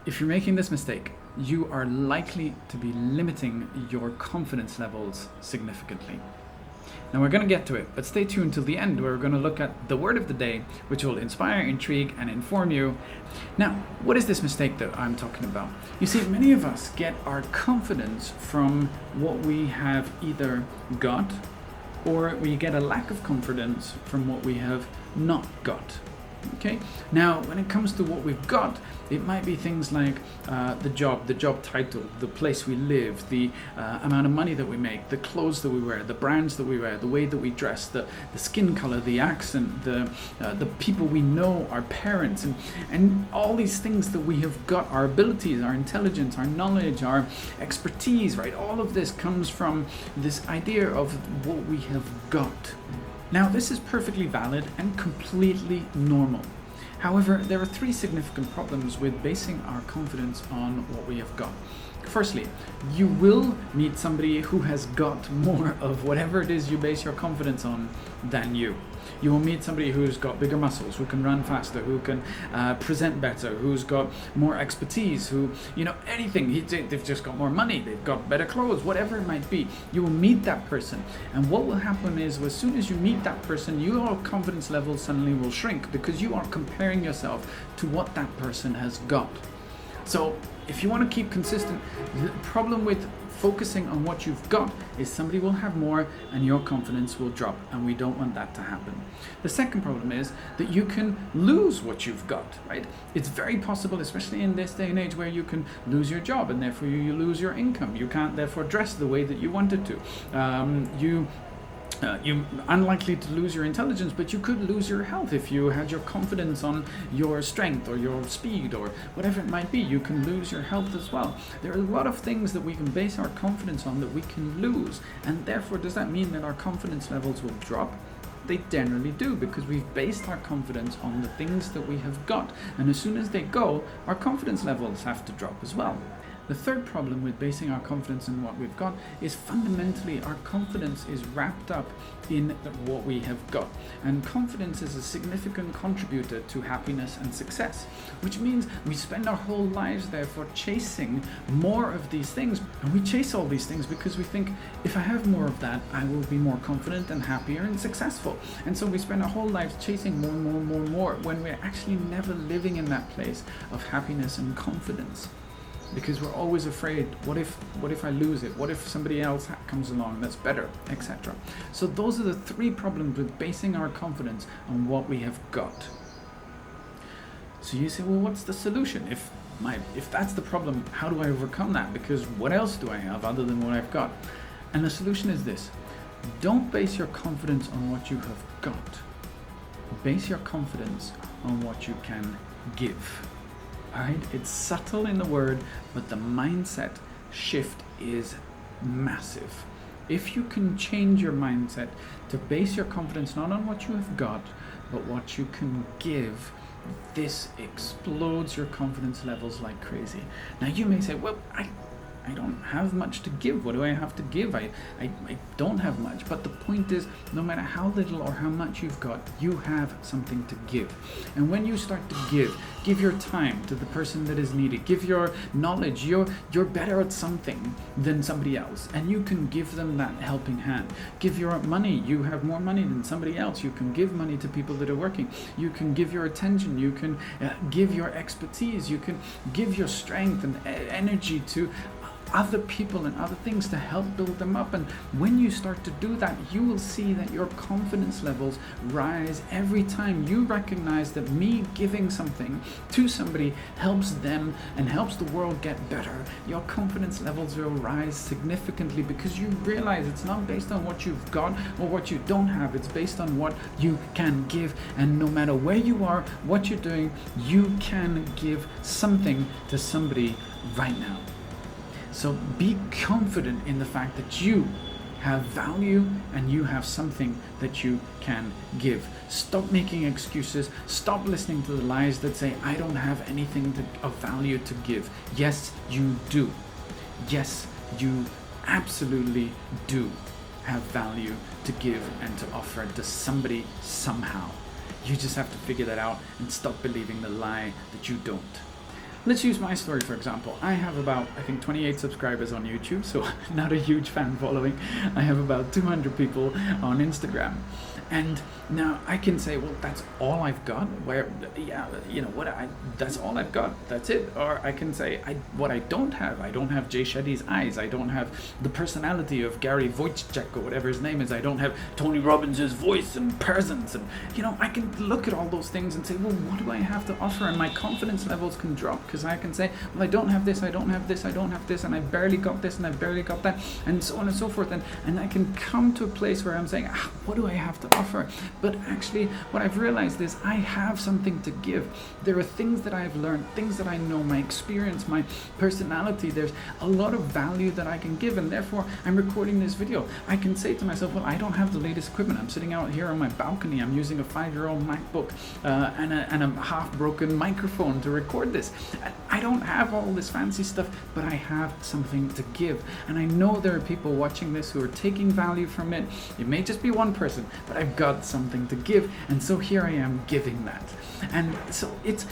If you're making this mistake, you are likely to be limiting your confidence levels significantly. Now we're going to get to it, but stay tuned till the end where we're going to look at the word of the day, which will inspire, intrigue, and inform you. Now, what is this mistake that I'm talking about? You see, many of us get our confidence from what we have either got, or we get a lack of confidence from what we have not got. Okay. Now, when it comes to what we've got, it might be things like the job title, the place we live, the amount of money that we make, the clothes that we wear, the brands that we wear, the way that we dress, the skin color, the accent, the people we know, our parents, and all these things that we have got, our abilities, our intelligence, our knowledge, our expertise, right? All of this comes from this idea of what we have got. Now, this is perfectly valid and completely normal. However, there are three significant problems with basing our confidence on what we have got. Firstly, you will meet somebody who has got more of whatever it is you base your confidence on than you. You will meet somebody who's got bigger muscles, who can run faster, who can present better, who's got more expertise, who, anything. They've just got more money, they've got better clothes, whatever it might be. You will meet that person. And what will happen is, as soon as you meet that person, your confidence level suddenly will shrink because you are comparing yourself to what that person has got. So if you want to keep consistent, the problem with focusing on what you've got is somebody will have more and your confidence will drop, and we don't want that to happen. The second problem is that you can lose what you've got, right? It's very possible, especially in this day and age, where you can lose your job and therefore you lose your income. You can't therefore dress the way that you wanted to. You're unlikely to lose your intelligence, but you could lose your health if you had your confidence on your strength or your speed or whatever it might be. You can lose your health as well. There are a lot of things that we can base our confidence on that we can lose, and therefore does that mean that our confidence levels will drop? They generally do, because we've based our confidence on the things that we have got, and as soon as they go, our confidence levels have to drop as well. The third problem with basing our confidence on what we've got is fundamentally our confidence is wrapped up in what we have got. And confidence is a significant contributor to happiness and success, which means we spend our whole lives therefore chasing more of these things. And we chase all these things because we think, if I have more of that, I will be more confident and happier and successful. And so we spend our whole lives chasing more and more and more and more, when we're actually never living in that place of happiness and confidence. Because we're always afraid, what if I lose it? What if somebody else comes along that's better, etc. So those are the three problems with basing our confidence on what we have got. So you say, well, what's the solution? If that's the problem, how do I overcome that? Because what else do I have other than what I've got? And the solution is this: don't base your confidence on what you have got. Base your confidence on what you can give. Alright, it's subtle in the word, but the mindset shift is massive. If you can change your mindset to base your confidence not on what you have got, but what you can give, this explodes your confidence levels like crazy. Now you may say, well, I don't have much to give. What do I have to give? I don't have much. But the point is, no matter how little or how much you've got, you have something to give. And when you start to give your time to the person that is needed, give your knowledge, you're better at something than somebody else, and you can give them that helping hand. Give your money. You have more money than somebody else. You can give money to people that are working. You can give your attention. You can give your expertise. You can give your strength and energy to other people and other things to help build them up. And when you start to do that, you will see that your confidence levels rise every time you recognize that me giving something to somebody helps them and helps the world get better. Your confidence levels will rise significantly because you realize it's not based on what you've got or what you don't have. It's based on what you can give. And no matter where you are, what you're doing, you can give something to somebody right now. So be confident in the fact that you have value and you have something that you can give. Stop making excuses. Stop listening to the lies that say, I don't have anything of value to give. Yes, you do. Yes, you absolutely do have value to give and to offer to somebody somehow. You just have to figure that out and stop believing the lie that you don't. let's use my story for example. I have about, I think, 28 subscribers on YouTube, so not a huge fan following. I have about 200 people on Instagram. And now I can say, well, that's all I've got. Where, yeah, you know what? That's all I've got. That's it. Or I can say, what I don't have Jay Shetty's eyes. I don't have the personality of Gary Vaynerchuk or whatever his name is. I don't have Tony Robbins' voice and presence. And you know, I can look at all those things and say, well, what do I have to offer? And my confidence levels can drop because I can say, well, I don't have this, I don't have this, I don't have this, and I barely got this, and I barely got that, and so on and so forth. And I can come to a place where I'm saying, what do I have to offer? But actually what I've realized is I have something to give. There are things that I've learned, things that I know, my experience, my personality. There's a lot of value that I can give, and therefore I'm recording this video. I can say to myself, well, I don't have the latest equipment. I'm sitting out here on my balcony. I'm using a 5-year-old MacBook and a half-broken microphone to record this. I don't have all this fancy stuff, but I have something to give. And I know there are people watching this who are taking value from it. It may just be one person, but I've got something to give, and so here I am giving that. And so it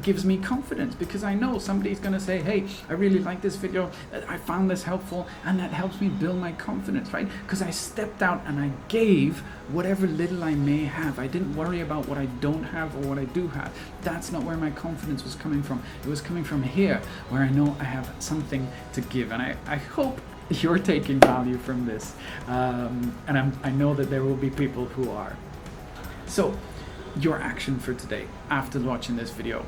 gives me confidence, because I know somebody's going to say, hey, I really like this video, I found this helpful, and that helps me build my confidence, right? Because I stepped out and I gave whatever little I may have. I didn't worry about what I don't have or what I do have. That's not where my confidence was coming from. It was coming from here, where I know I have something to give. And I hope you're taking value from this, and I know that there will be people who are. So your action for today after watching this video,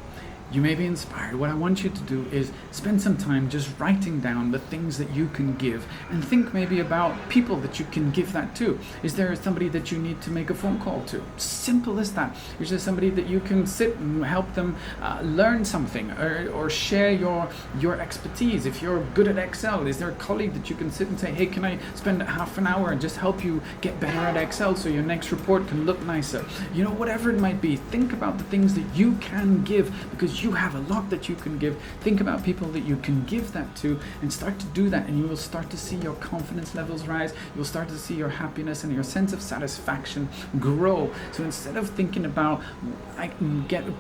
you may be inspired. What I want you to do is spend some time just writing down the things that you can give, and think maybe about people that you can give that to. Is there somebody that you need to make a phone call to? Simple as that. Is there somebody that you can sit and help them learn something, or share your expertise? If you're good at Excel, is there a colleague that you can sit and say, hey, can I spend half an hour and just help you get better at Excel so your next report can look nicer? You know, whatever it might be, think about the things that you can give, because you have a lot that you can give. Think about people that you can give that to, and start to do that, and you will start to see your confidence levels rise. You'll start to see your happiness and your sense of satisfaction grow. So instead of thinking about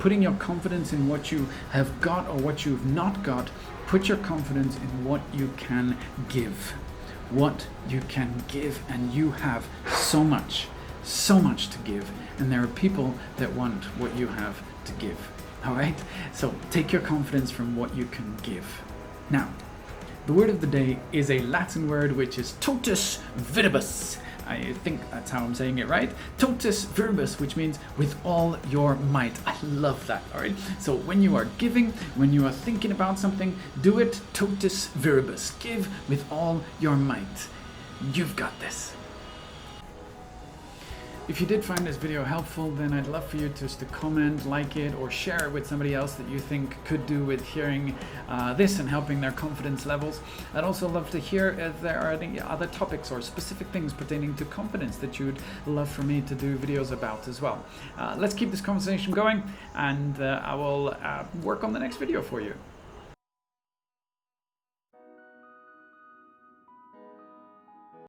putting your confidence in what you have got or what you've not got, put your confidence in what you can give. What you can give, and you have so much to give, and there are people that want what you have to give. All right, so take your confidence from what you can give. Now, the word of the day is a Latin word which is totus viribus. I think that's how I'm saying it right. Totus viribus, which means with all your might. I love that, all right? So when you are giving, when you are thinking about something, do it totus viribus. Give with all your might. You've got this. If you did find this video helpful, then I'd love for you just to comment, like it, or share it with somebody else that you think could do with hearing this and helping their confidence levels. I'd also love to hear if there are any other topics or specific things pertaining to confidence that you'd love for me to do videos about as well. Let's keep this conversation going, and I will work on the next video for you.